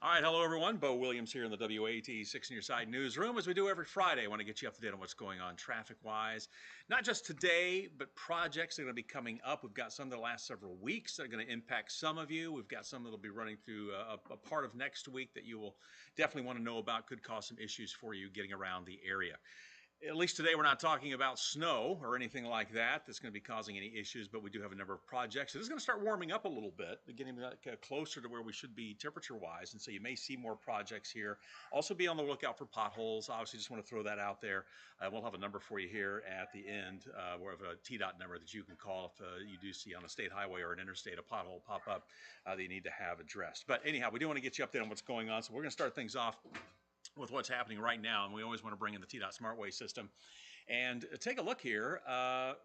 All right, hello everyone. Bo Williams here in the WATE 6 on Your Side newsroom. As we do every Friday, I want to get you up to date on what's going on traffic-wise. Not just today, but projects that are going to be coming up. We've got some of the last several weeks that are going to impact some of you. We've got some that will be running through a part of next week that you will definitely want to know about. Could cause some issues for you getting around the area. At least today we're not talking about snow or anything like that that's going to be causing any issues, but we do have a number of projects. This is going to start warming up a little bit, getting closer to where we should be temperature-wise, and so you may see more projects here. Also be on the lookout for potholes. Obviously, just want to throw that out there. We'll have a number for you here at the end. We have a TDOT number that you can call if you do see on a state highway or an interstate a pothole pop up that you need to have addressed. But anyhow, we do want to get you updated on what's going on, so we're going to start things off with what's happening right now, and we always want to bring in the TDOT SmartWay system. And take a look here,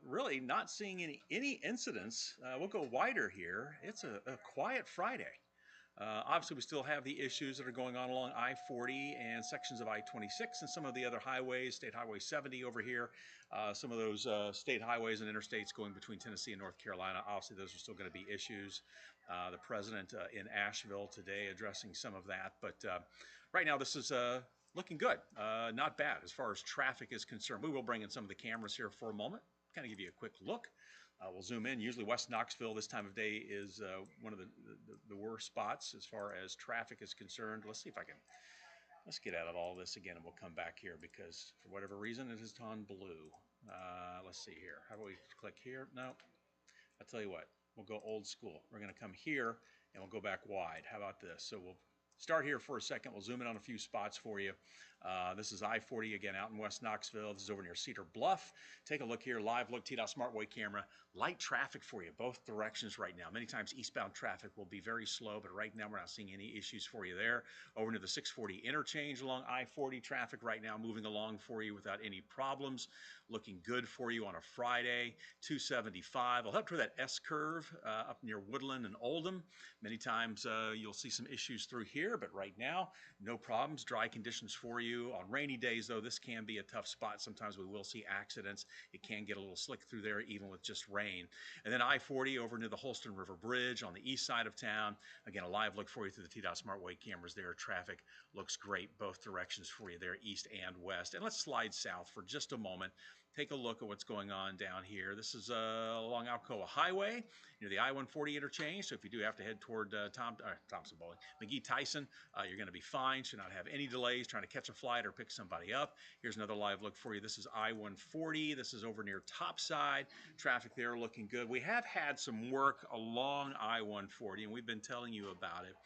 really not seeing any incidents. We'll go wider here. It's a quiet Friday. Obviously, we still have the issues that are going on along I-40 and sections of I-26 and some of the other highways, State Highway 70 over here, some of those state highways and interstates going between Tennessee and North Carolina. Obviously, those are still going to be issues. The president in Asheville today addressing some of that, but right now this is looking good, not bad as far as traffic is concerned. We will bring in some of the cameras here for a moment, kind of give you a quick look. We'll zoom in. Usually West Knoxville this time of day is one of the worst spots as far as traffic is concerned. Let's see if I can, let's get out of all this again and we'll come back here because for whatever reason it is on blue. Let's see here. How about we click here? No, I'll tell you what, we'll go old school. We're going to come here and we'll go back wide. How about this? So we'll start here for a second. We'll zoom in on a few spots for you. This is I-40 again out in West Knoxville. This is over near Cedar Bluff. Take a look here, live look, TDOT SmartWay camera. Light traffic for you, both directions right now. Many times eastbound traffic will be very slow, but right now we're not seeing any issues for you there. Over near the 640 interchange along I-40, traffic right now moving along for you without any problems. Looking good for you on a Friday. 275. I'll head toward that S-curve up near Woodland and Oldham. Many times you'll see some issues through here, but right now, no problems. Dry conditions for you. On rainy days, though, this can be a tough spot. Sometimes we will see accidents. It can get a little slick through there, even with just rain. And then I-40 over near the Holston River Bridge on the east side of town. Again, a live look for you through the TDOT SmartWay cameras there. Traffic looks great, both directions for you there, east and west. And let's slide south for just a moment. Take a look at what's going on down here. This is along Alcoa Highway near the I-140 interchange. So if you do have to head toward Thompson Bowling, McGee-Tyson, you're going to be fine. Should not have any delays trying to catch a flight or pick somebody up. Here's another live look for you. This is I-140. This is over near Topside. Traffic there looking good. We have had some work along I-140, and we've been telling you about it.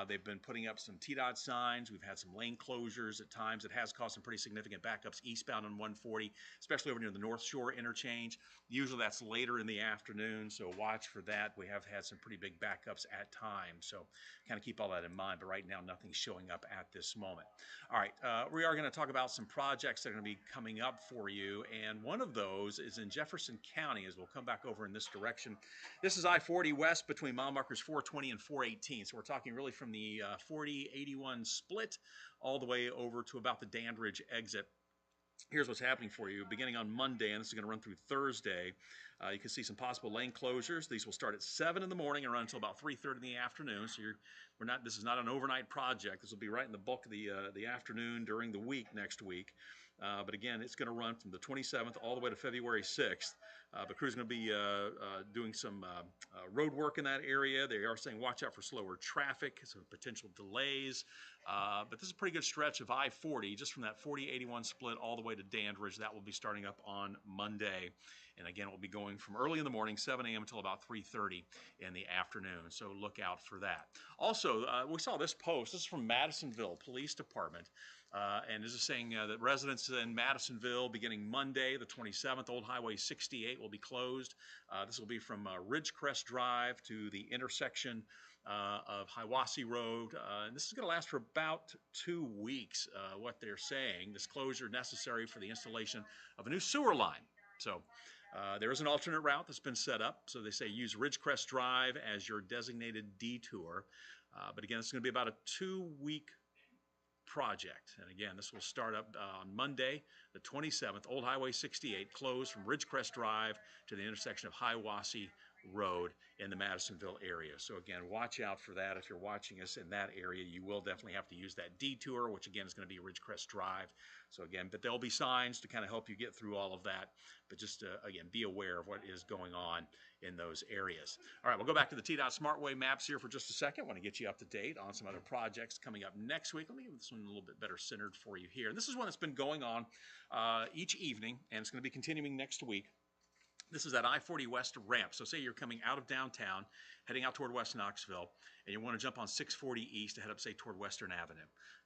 They've been putting up some TDOT signs. We've had some lane closures at times. It has caused some pretty significant backups eastbound on 140, especially over near the North Shore interchange. Usually that's later in the afternoon, so watch for that. We have had some pretty big backups at times, so kind of keep all that in mind. But right now, nothing's showing up at this moment. All right, we are going to talk about some projects that are going to be coming up for you, and one of those is in Jefferson County, as we'll come back over in this direction. This is I-40 west between mile markers 420 and 418, so we're talking really from the 40-81 split all the way over to about the Dandridge exit. Here's what's happening for you. Beginning on Monday, and this is going to run through Thursday, you can see some possible lane closures. These will start at 7 in the morning and run until about 3:30 in the afternoon. So this is not an overnight project. This will be right in the bulk of the afternoon during the week next week. But again, it's going to run from the 27th all the way to February 6th. The crew's going to be doing some road work in that area. They are saying watch out for slower traffic, some potential delays. But this is a pretty good stretch of I-40, just from that 40-81 split all the way to Dandridge. That will be starting up on Monday. And again, it will be going from early in the morning, 7 a.m. until about 3:30 in the afternoon. So look out for that. Also, we saw this post. This is from Madisonville Police Department. And this is saying that residents in Madisonville, beginning Monday, the 27th, Old Highway 68 will be closed. This will be from Ridgecrest Drive to the intersection of Hiwassee Road. And this is going to last for about 2 weeks, what they're saying. This closure necessary for the installation of a new sewer line. So there is an alternate route that's been set up. So they say use Ridgecrest Drive as your designated detour. But again, it's going to be about a 2-week project. And again, this will start up on Monday, the 27th, Old Highway 68, closed from Ridgecrest Drive to the intersection of Hiwassee Road in the Madisonville area. So again, watch out for that. If you're watching us in that area, you will definitely have to use that detour, which again is going to be Ridgecrest Drive. So again, but there'll be signs to kind of help you get through all of that. But just again, be aware of what is going on in those areas. All right, we'll go back to the TDOT SmartWay maps here for just a second. I want to get you up to date on some other projects coming up next week. Let me get this one a little bit better centered for you here. And this is one that's been going on each evening, and it's going to be continuing next week. This is that I-40 West ramp. So say you're coming out of downtown, heading out toward West Knoxville, and you want to jump on 640 East to head up, say, toward Western Avenue.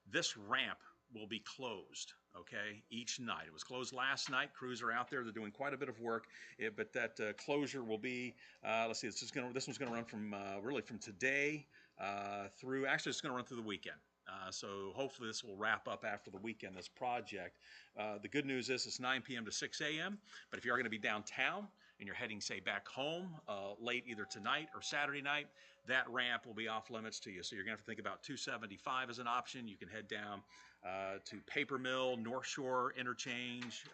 This ramp will be closed, okay, each night. It was closed last night. Crews are out there. They're doing quite a bit of work, but that closure will be, let's see, this one's going to run from, really from today through, actually it's going to run through the weekend. So hopefully this will wrap up after the weekend, this project. The good news is it's 9 p.m. to 6 a.m., but if you are going to be downtown and you're heading, say, back home late either tonight or Saturday night, that ramp will be off limits to you. So you're going to have to think about 275 as an option. You can head down to Paper Mill, North Shore Interchange,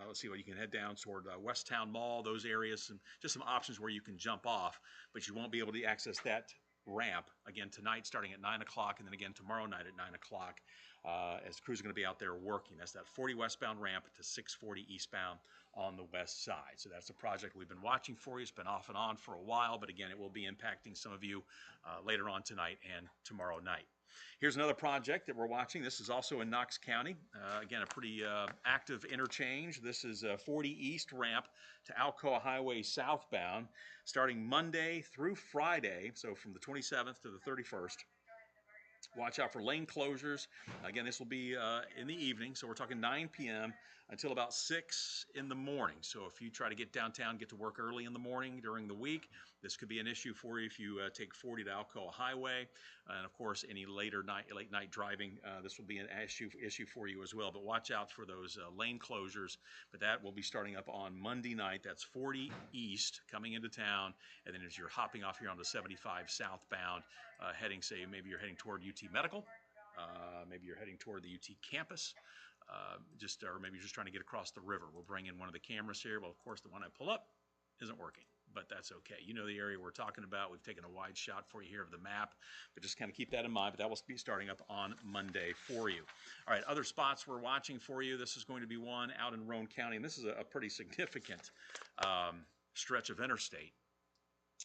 let's see what you can head down toward West Town Mall, those areas, and just some options where you can jump off, but you won't be able to access that ramp again tonight starting at 9 o'clock and then again tomorrow night at 9 o'clock as crews are going to be out there working. That's that 40 westbound ramp to 640 eastbound on the west side. So that's a project we've been watching for you. It's been off and on for a while, but again, it will be impacting some of you later on tonight and tomorrow night. Here's another project that we're watching. This is also in Knox County. Again, a pretty active interchange. This is a 40 East ramp to Alcoa Highway southbound, starting Monday through Friday, so from the 27th to the 31st. Watch out for lane closures. Again, this will be in the evening, so we're talking 9 p.m. until about 6 in the morning. So if you try to get downtown, get to work early in the morning during the week, this could be an issue for you if you take 40 to Alcoa Highway. And of course, any late night driving, this will be an issue for you as well. But watch out for those lane closures. But that will be starting up on Monday night. That's 40 East coming into town. And then as you're hopping off here on the 75 southbound, heading, say, maybe you're heading toward UT Medical, maybe you're heading toward the UT campus, or maybe you're just trying to get across the river. We'll bring in one of the cameras here. Well, of course, the one I pull up isn't working, but that's okay. You know the area we're talking about. We've taken a wide shot for you here of the map, but just kind of keep that in mind. But that will be starting up on Monday for you. All right, other spots we're watching for you. This is going to be one out in Roane County, and this is a pretty significant stretch of interstate.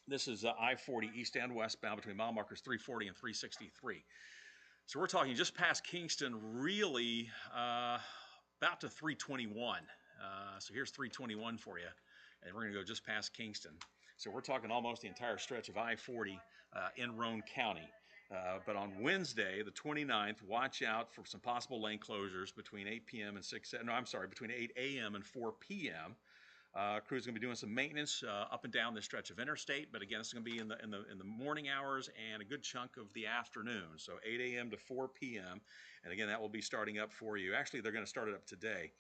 This is I-40 east and westbound between mile markers 340 and 363. So we're talking just past Kingston, really about to 321. So here's 321 for you, and we're going to go just past Kingston. So we're talking almost the entire stretch of I-40 in Roane County. But on Wednesday, the 29th, watch out for some possible lane closures between 8 p.m. and between 8 a.m. and 4 p.m. Crew's going to be doing some maintenance up and down this stretch of interstate, but again, it's going to be in the morning hours and a good chunk of the afternoon, so 8 a.m. to 4 p.m. And again, that will be starting up for you. Actually, they're going to start it up today,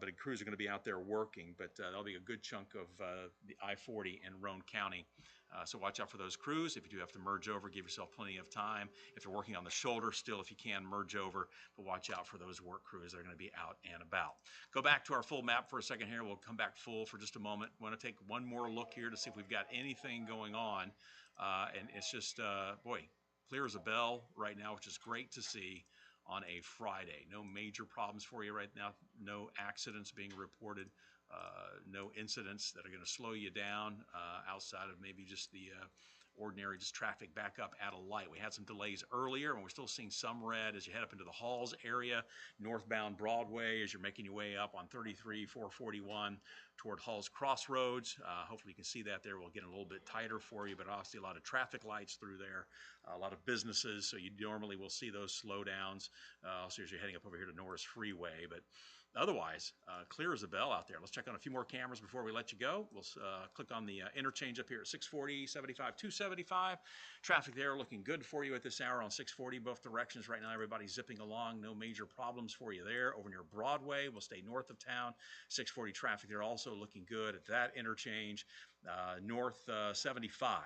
but crews are going to be out there working, but that'll be a good chunk of the I-40 in Roane County. So watch out for those crews. If you do have to merge over, give yourself plenty of time. If you're working on the shoulder still, if you can, merge over, but watch out for those work crews that are going to be out and about. Go back to our full map for a second here. We'll come back full for just a moment. Want to take one more look here to see if we've got anything going on. And it's just, boy, clear as a bell right now, which is great to see on a Friday. No major problems for you right now. No accidents being reported. No incidents that are going to slow you down outside of maybe just the ordinary just traffic back up at a light. We had some delays earlier, and we're still seeing some red as you head up into the Halls area, northbound Broadway, as you're making your way up on 33, 441 toward Halls Crossroads. Hopefully you can see that there. We'll get a little bit tighter for you, but obviously a lot of traffic lights through there, a lot of businesses, so you normally will see those slowdowns also as you're heading up over here to Norris Freeway. But otherwise, clear as a bell out there. Let's check on a few more cameras before we let you go. We'll click on the interchange up here at 640, 75, 275. Traffic there looking good for you at this hour on 640, both directions. Right now, everybody's zipping along. No major problems for you there. Over near Broadway, we'll stay north of town. 640 traffic there also looking good at that interchange. North 75.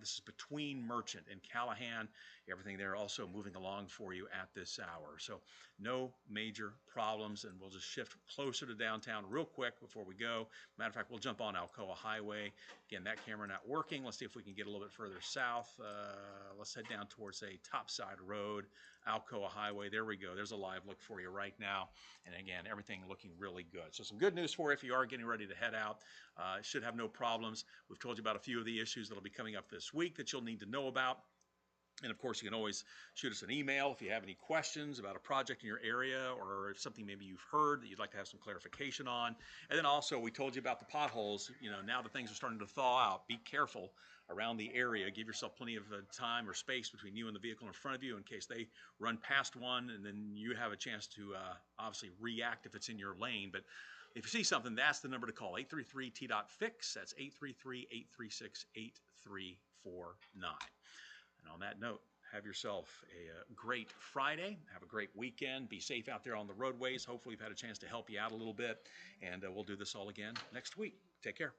This is between Merchant and Callahan. Everything there also moving along for you at this hour. So no major problems, and we'll just shift closer to downtown real quick before we go. Matter of fact, we'll jump on Alcoa Highway. Again, that camera not working. Let's see if we can get a little bit further south. Let's head down towards a Topside Road, Alcoa Highway. There we go. There's a live look for you right now. And again, everything looking really good. So some good news for you if you are getting ready to head out. Should have no problems. We've told you about a few of the issues that will be coming up this week that you'll need to know about. And of course, you can always shoot us an email if you have any questions about a project in your area, or if something maybe you've heard that you'd like to have some clarification on. And then also, we told you about the potholes. You know, now that things are starting to thaw out, be careful around the area. Give yourself plenty of time or space between you and the vehicle in front of you in case they run past one, and then you have a chance to obviously react if it's in your lane. But if you see something, that's the number to call, 833-T.Fix. That's 833-836-8349. And on that note, have yourself a great Friday. Have a great weekend. Be safe out there on the roadways. Hopefully we've had a chance to help you out a little bit. And we'll do this all again next week. Take care.